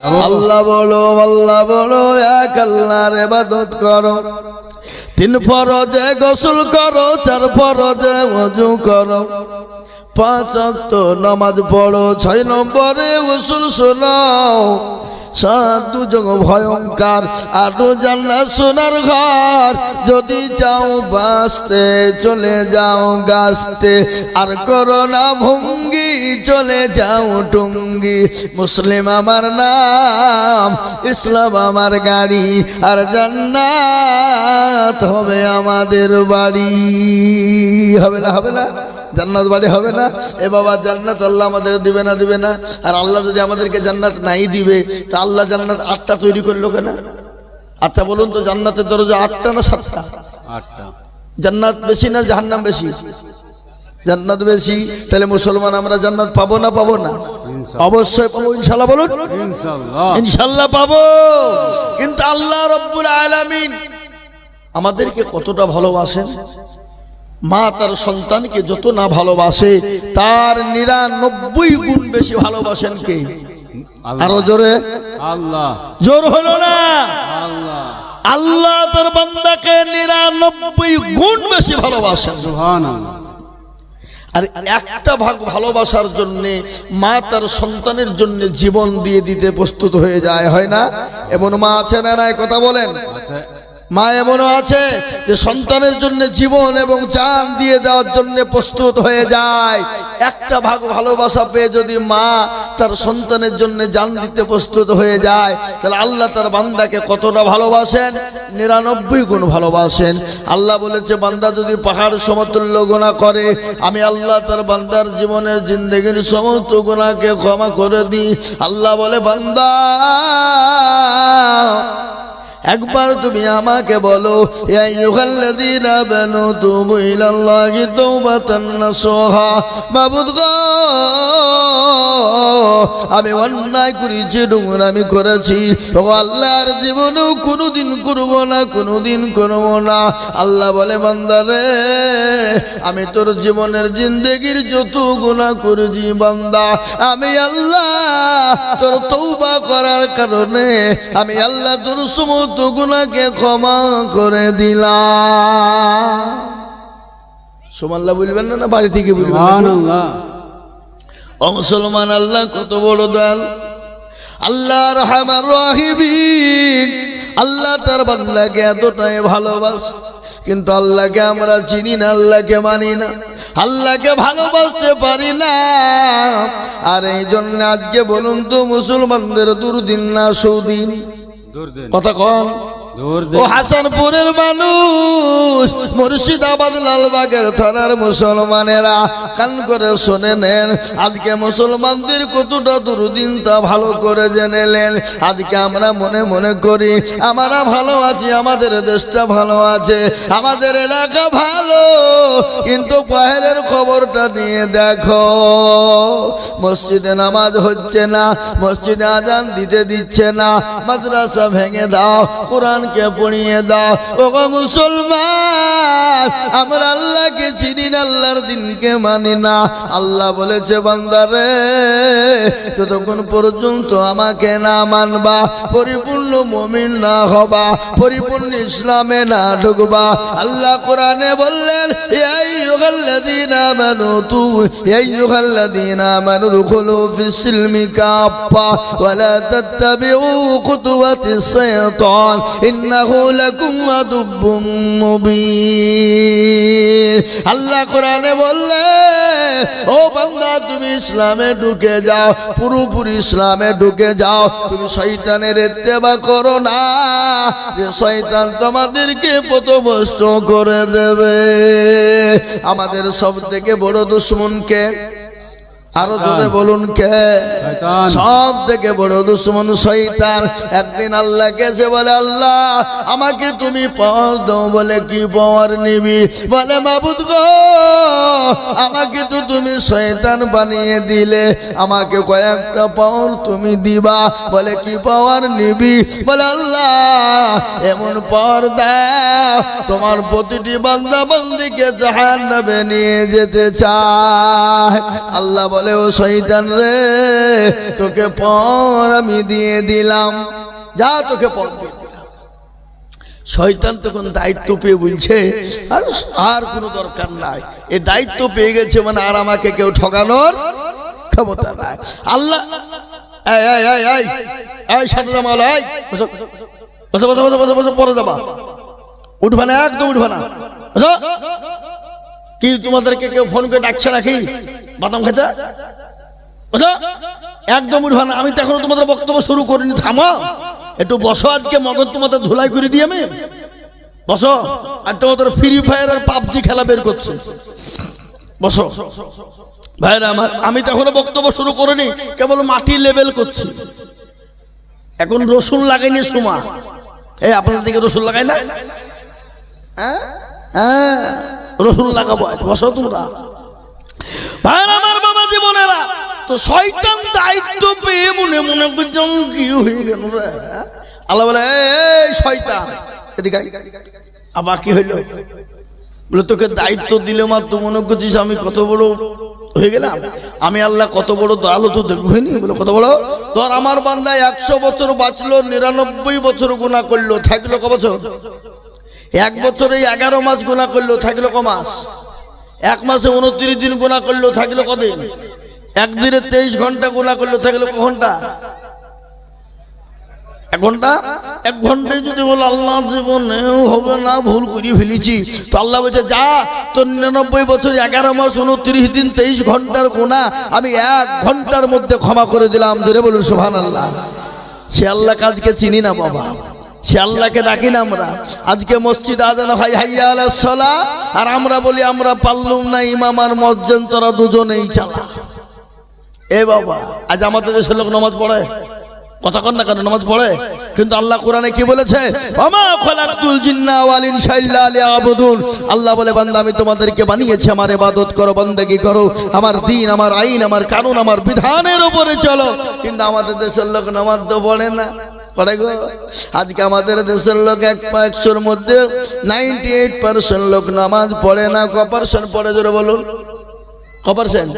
আল্লাহ বলো এক আল্লাহর ইবাদত করো। 3 ফরজে গোসল করো, 4 ফরজে ওযু করো, 5 ওয়াক্ত নামাজ পড়ো, 6 নম্বরে উসুল শোনাও, 7 দুজক ভয়ঙ্কর, 8 জান্নাত সোনার ঘর। যদি চাও বাঁচতে চলে যাও গাছতে, আর করো না ভঙ্গি চলে যাও টুঙ্গি। মুসলিম আমার নাম, ইসলাম আমার গাড়ি, আর জান্নাত হবে আমাদের বাড়ি। হবে না? হবে না? জান্নাত বাড়ি হবে না? এ বাবা, জান্নাত আল্লাহ আমাদের দিবে না? দিবে না। আর আল্লাহ যদি আমাদেরকে জান্নাত নাই দিবে, তা আল্লাহ জান্নাত 8টা তৈরি করলো কেন? আচ্ছা বলুন তো, জান্নাতের দরজা 8টা না 7টা? 8টা। জান্নাত বেশি না জাহান্নাম বেশি? জান্নাত বেশি। তাহলে মুসলমান আমরা জান্নাত পাবো না? পাবো না? অবশ্যই পাবো, ইনশাআল্লাহ। বলুন ইনশাআল্লাহ। ইনশাআল্লাহ পাবো। কিন্তু আল্লাহ রব্বুল আলামিন আমাদেরকে কতটা ভালোবাসেন! মা তার সন্তানকে যত না ভালোবাসে, তার 99 গুণ বেশি ভালোবাসেন কে? আরো জোরে আল্লাহ। জোর হলো না? আল্লাহ। আল্লাহ তার বান্দাকে 99 গুণ বেশি ভালোবাসেন। সুবহানাল্লাহ। আর একটা ভাগ ভালোবাসার জন্য মা তার সন্তানের জন্য জীবন দিয়ে দিতে প্রস্তুত হয়ে যায়, হয় না? এমন মা আছে না? নাই কথা বলেন। আচ্ছা, মা এমনও আছে যে সন্তানের জন্য জীবন এবং জান দিয়ে দেওয়ার জন্য প্রস্তুত হয়ে যায়। একটা ভাগ ভালোবাসা পেয়ে যদি মা তার সন্তানের জন্য জান দিতে প্রস্তুত হয়ে যায়, তাহলে আল্লাহ তার বান্দাকে কতটা ভালোবাসেন? 99 গুণ ভালোবাসেন। আল্লাহ বলেছে, বান্দা যদি পাহাড় সমতুল্য গুনাহ করে, আমি আল্লাহ তার বান্দার জীবনের জিন্দেগির সমস্ত গুনাহকে ক্ষমা করে দিই। আল্লাহ বলে, বান্দা একবার তুমি আমাকে বলো, ইয়া আইয়ুহাল্লাযীনা আমানু তুবু ইলাল্লাহি তাওবাতান নাসুহা। মাবুদ গো, আমি অন্যায় করেছি, নোংরামি করেছি, ও আল্লাহর জীবনেও কোনোদিন করবো না, কোনোদিন করবো না। আল্লাহ বলে, বান্দা রে, আমি তোর জীবনের জিন্দেগির যত গুনাহ করেছি বান্দা, আমি আল্লাহ তোর তওবা করার কারণে আমি আল্লাহ তোর সমস্ত গুনাহকে ক্ষমা করে দিলাম। সুবহানাল্লাহ বলবেন না? বাড়ি থেকে বলবেন? সুবহানাল্লাহ। ও মুসলমান, আল্লাহ কত বড় দয়াল, আল্লাহ রহমান রহিম। আল্লাহ তার বান্দাকে এতটাই ভালোবাসে, কিন্তু আল্লাহকে আমরা চিনি না, আল্লাহকে মানি না, আল্লাহকে ভালোবাসতে পারি না। আর এই জন্য আজকে বলুন তো, মুসলমানদের দুর্দিন না সুদিন? কথা কন। ও হাসানপুরের মানুষ, মুর্শিদাবাদ লালবাগের থানার মুসলমানেরা, কান করে শুনে নেন। আজকে মুসলমানদের কতটা দুর্দিন তা ভালো করে জেনে নেন। আজকে আমরা মনে মনে করি আমরা ভালো আছি, আমাদের দেশটা ভালো আছে, আমাদের এলাকা ভালো, কিন্তু বাইরের খবরটা নিয়ে দেখো। মসজিদে নামাজ হচ্ছে না, মসজিদে আজান দিচ্ছে না, মাদ্রাসা ভেঙে দাও, কোরআনকে পড়িয়ে দাও। ও মুসলমান, আমরা আল্লাহকে চিনি না, আল্লাহর দিনকে মানি না। আল্লাহ বলেছে, বান্দা রে, যতক্ষণ পর্যন্ত আমাকে না মানবা, পরিপূর্ণ মুমিন না হবা, পরিপূর্ণ ইসলামে না ঢুকবা। আল্লাহ কোরআনে বললেন, ইয়া আইয়ুহাল্লাযীনা আমানু দুখুলু ফিস সিলমি কাফা ওয়া লা তাত্তাবিউ খুতুওয়াতিস শাইতান ইন্নাহু লাকুম আদুব্বুম মুবিন। আল্লাহ কোরআনে বললেন, ও বান্দা, তুমি ইসলামে ঢুকে যাও, পুরোপুরি ইসলামে ঢুকে যাও। তুমি শয়তানের ইত্তেবা করো না, যে শয়তান তোমাদেরকে পথভ্রষ্ট করে দেবে। আমাদের সব থেকে বড় দুশমন কে? আরো জোরে বলুন কে? সব থেকে বড় দুশমন শয়তান। একদিন আল্লাহকে সে বলে, আল্লাহ আমাকে তুমি পাওয়ার দাও। বলে, কি পাওয়ার নিবি? বলে, মাবুদ গো, আমাকে তো তুমি শয়তান বানিয়ে দিলে, আমাকে কয়েকটা পাওয়ার তুমি দিবা। বলে, কি পাওয়ার নিবি? বলে, আল্লাহ এমন পাওয়ার দাও, তোমার প্রতিটি বান্দা বান্দিকে জাহান্নামে নিয়ে যেতে চায়। আল্লাহ বলে, বলে ও শয়তান রে তোকে পর আমি দিয়ে দিলাম, যা তোকে পর দিয়ে দিলাম। শয়তান তখন দায়িত্ব পেয়ে বলছে আর কোনো দরকার নাই, এই দায়িত্ব পেয়ে গেছে মানে আর আমাকে কেউ ঠকানোর ক্ষমতা নাই। আল্লাহ সাথে জামাল পরে যাবা, উঠবে না, একদম উঠবে না। কি তোমাদেরকে কেউ ফোন করে ডাকছে নাকি বাদাম খেতে? একদম উঠবে না, আমি তো এখনো তোমাদের বক্তব্য শুরু করিনি, থামো একটু বসো। আজকে মগজ তোমাদের ধুলাই করে দিই আমি, বসো। আর তোমাদের ফ্রি ফায়ার আর পাবজি খেলা বের করছে, বসো ভাইরা আমার। আমি তো এখনো বক্তব্য শুরু করিনি, কেবল মাটি লেবেল করছি। এখন রসুন লাগাইনি সুমা, এই আপনাদের দিকে রসুন লাগাই না? হ্যাঁ রসুন লাগাবো, বসো তোমরা ভাইরা আমার, বাবা জীবনেরা। তো শয়তান দায়িত্ব পেয়ে মনে মনে বুঝলাম কি হয়ে গেল রে। আল্লাহ বলে এই শয়তান এদিকে আবার কি হইল? বলে তোকে দায়িত্ব দিলে মা তুই মনে করছিস আমি কত বড় হয়ে গেলাম, আমি আল্লাহ কত বড় দয়ালু তো দেখবনি। বলে কত বড়? ধর আমার বান্দা 100 বছর বাঁচলো, 99 বছর গুনাহ করলো, থাকলো ক বছর? 1 বছরে 11 মাস গুনাহ করলো, থাকলো ক মাস? 1 মাসে 29 দিন গুনাহ করলো, থাকলো কদিন? 1 দিনে 23 ঘন্টা গুনাহ করলো, থাকলো ক ঘন্টা? 1 ঘন্টা। 1 ঘন্টায় যদি বলো আল্লাহ জীবনেও হবে না, ভুল করে ফেলেছি, তো আল্লাহ বলছে যা তোর 99 বছর 11 মাস 29 দিন 23 ঘন্টার গুনাহ আমি 1 ঘন্টার মধ্যে ক্ষমা করে দিলাম। জোরে বলুন সুবহানাল্লাহ। সে আল্লাহ কাজকে চিনি না বাবা, সে আল্লাহকে ডাকি না আমরা। আজকে মসজিদ আজান হয় হাইয়া আলাস সালাহ, আর আমরা বলি আমরা পারলুম না, ইমাম আর মুয়াজ্জিন তোরা দুজনেই চালা। এ বাবা, আজ আমাদের দেশের লোক নামাজ পড়ে, কথা কন না কেন, নামাজ পড়ে, কিন্তু আল্লাহ কোরআনে কি বলেছে? ওমা খালাকতুল জিন্না ওয়াল ইনসা ইল্লা লিয়াবুদুন। আল্লাহ বলে বান্দা আমি তোমাদেরকে বানিয়েছি আমার ইবাদত করো, বন্দেগী করো, আমার দ্বীন, আমার আইন, আমার কানুন, আমার বিধানের উপরে চলো। কিন্তু আমাদের দেশের লোক নামাজ তো পড়ে না, পড়ে গো। আজকে আমাদের দেশের লোক 100% মধ্যে 98% লোক নামাজ পড়ে না। ক পার্সেন্ট পড়ে জোরে বলুন? ক পার্সেন্ট?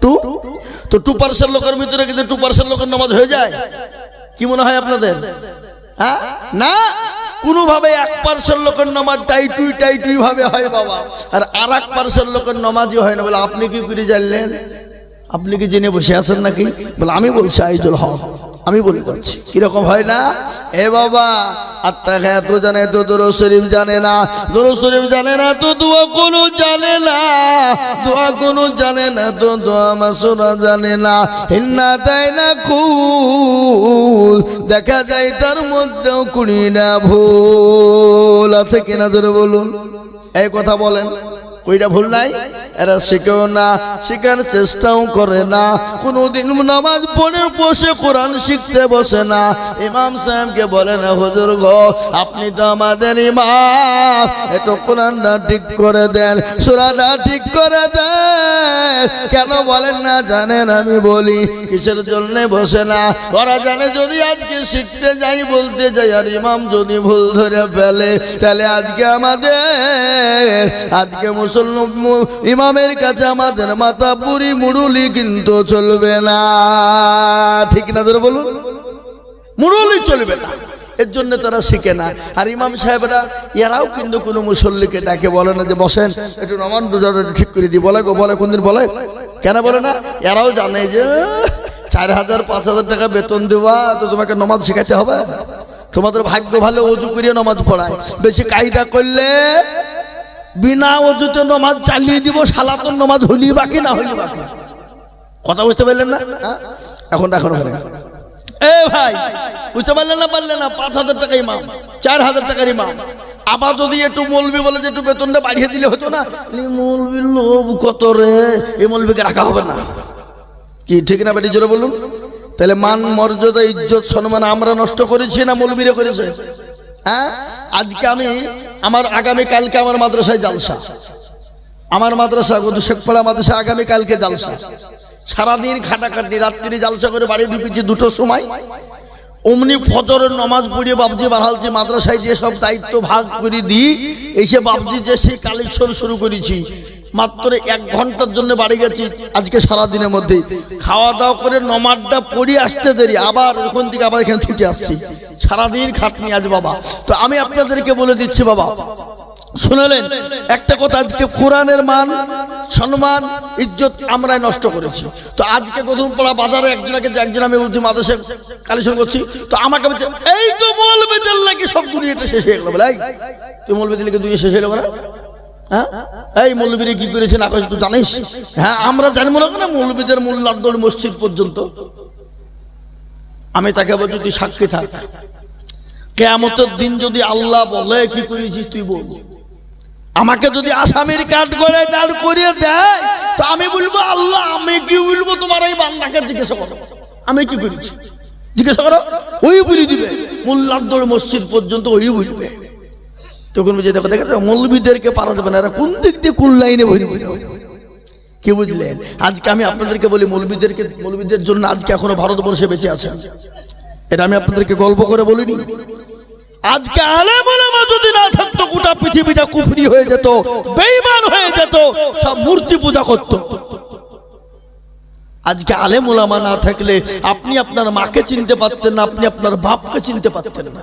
2। তো 2% লোকের ভিতরে কিন্তু 2% লোকের নামাজ হয়ে যায়? কি মনে হয় আপনাদের? হ্যাঁ না, কোনোভাবে 1% লোকের নামাজ টাইটুই ভাবে হয় বাবা, আর 1% লোকের নামাজই হয় না। বলে আপনি কি করে জানলেন? আপনি কি জেনে বসে আছেন নাকি? বলে আমি বলছি আইজুল হক, আমি বলে যাচ্ছি। কিরকম হয় না? এ বাবা আত্মা খায় তো জানে তো দুরূদ শরীফ জানে না, দুরূদ শরীফ জানে না তো দোয়া কোনো জানে না, দোয়া কোনো জানে না তো দোয়া মাসুরা জানে না। হিন্না তাই না কুল, দেখা যায় তার মধ্যেও কুড়ি না ভুল আছে কিনা জোরে বলুন? এই কথা বলেন, কইটা ভুল নাই? এরা শিখেও না, শিখার চেষ্টাও করে না, কোনোদিন নামাজ পড়ে বসে কোরআন শিখতে বসে না। ইমাম সাহেবকে বলে না হুজুর গো আপনি তো আমাদের ইমাম, একটু কোরআনটা ঠিক করে দেন, সূরাটা ঠিক করে দেন। কেন বলেন না জানেন? আমি বলি কিসের জন্য বসে না? ওরা জানে যদি আজকে শিখতে যাই, বলতে যাই, আর ইমাম যদি ভুল ধরে ফেলে, তাহলে আজকে মুসলমান ইমামের কাছে আমাদের মাথা পুরি মুড়ুলি কিন্তু চলবে না, ঠিক না ধরে বলুন? মুড়ুলি চলবে না, এর জন্য তারা শিখে না। আর ইমাম সাহেবরা এরাও কিন্তু কোনো মুসল্লিকে ডাকে বলে না যে বসেন একটু নামান রোজাটা ঠিক করে দিই, বলে গো, বলে কোনদিন বলে? কেন বলে না? এরাও জানে যে 4000-5000 টাকা বেতন দেওয়া, তো তোমাকে নামাজ শেখাতে হবে। তোমাদের ভাগ্য ভালো ওযু করিয়ে নামাজ পড়ায়, বেশি কায়দা করলে বিনা ওযুতে নামাজ চালিয়ে দিব, সালাতুন নামাজ হলি বাকি না হলি বাকি। কথা বুঝতে পারলেন না? এখন এ ভাই বুঝতে পারলেন না? পারলেন না? 5000 টাকা ইমাম, 4000 টাকার ইমাম। আবার যদি একটু মৌলবি বলে যে একটু বেতনটা বাড়িয়ে দিলে হতো না, মৌলবির লোভ কত রে, এই মৌলবিকে রাখা হবে না। কি ঠিক না বেটি জোরে বলুন? তাহলে মান মর্যাদা ইজ্জত সম্মান আমরা নষ্ট করেছি না মৌলবিরা করেছে? হ্যাঁ, আজকে আমি আমার আগামীকালকে আমার মাদ্রাসায় জালসা, আমার মাদ্রাসা শেখপাড়া মাদ্রাসা আগামীকালকে জালসা। সারাদিন খাটাখাটি, রাত্রি জালসা করে বাড়ি ঢুকেছি 2টোর সময়। অমনি ফজরের নামাজ পড়িয়ে বাবজি বাড়ালছি, মাদ্রাসায় যে সব দায়িত্ব ভাগ করে দিই, এসে বাবজি যে সেই কালেকশন শুরু করেছি। মাত্র 1 ঘন্টার জন্য বাড়ি গেছি আজকে সারাদিনের মধ্যে খাওয়া দাওয়া করে নমাজটা পড়ে আসতে দেরি, আবার ওখান থেকে আবার এখানে ছুটে আসছি, সারাদিন খাটনি আজ বাবা। তো আমি আপনাদেরকে বলে দিচ্ছি বাবা, শুনলেন একটা কথা, আজকে কোরআনের মান সম্মান ইজ্জত আমরাই নষ্ট করেছি। তো আজকে প্রথম পড়া বাজারে একজন আমি বলছি মাদ্রাসা কালেকশন করছি, তো আমাকে বলছে এই তো মৌলবীদের লাগে সব দুনিয়াটা শেষ হয়ে গেল। বলে এই তুই মৌলবীদের লাগে দুনিয়া শেষ হয়ে গেল না? হ্যাঁ, এই মৌলবীরা কি করেছে না করেছে তুই জানিস? হ্যাঁ, আমরা জানবো না মৌলবীদের মোল্লার দৌড় মসজিদ পর্যন্ত। আমি তাকে বলছি তুই সাক্ষী থাক, কিয়ামতের দিন যদি আল্লাহ বলে কি করেছিস তুই বল। আমাকে যদি আসামির কাঠ করে দাঁড় করিয়ে দেয় তো আমি বলবো আল্লাহ আমি কি বলবো, তোমার এই বান্দাকে জিজ্ঞাসা করো আমি কি করেছি, জিজ্ঞাসা করো, ওই বলে দিবে মোল্লার দৌড় মসজিদ পর্যন্ত ওই বলবে। তখন বুঝে দেখো দেখো মৌলবীদেরকে পারা যাবে না, এরা কোন দিক দিয়ে কোন লাইনে ভরি ভরি কি বুঝলেন। আজকে আমি আপনাদেরকে বলি মৌলবীদের জন্য আজকে এখনো ভারতবর্ষে বেঁচে আছেন, এটা আমি আপনাদেরকে গল্প করে বলিনি। আজকে আলেম ওলামা যদি না থাকতো গোটা পৃথিবীটা কুফরি হয়ে যেত, বেঈমান হয়ে যেত, সব মূর্তি পূজা করত। আজকে আলেম ওলামা না থাকলে আপনি আপনার মাকে চিনতে পারতেন না, আপনি আপনার বাপকে চিনতে পারতেন না।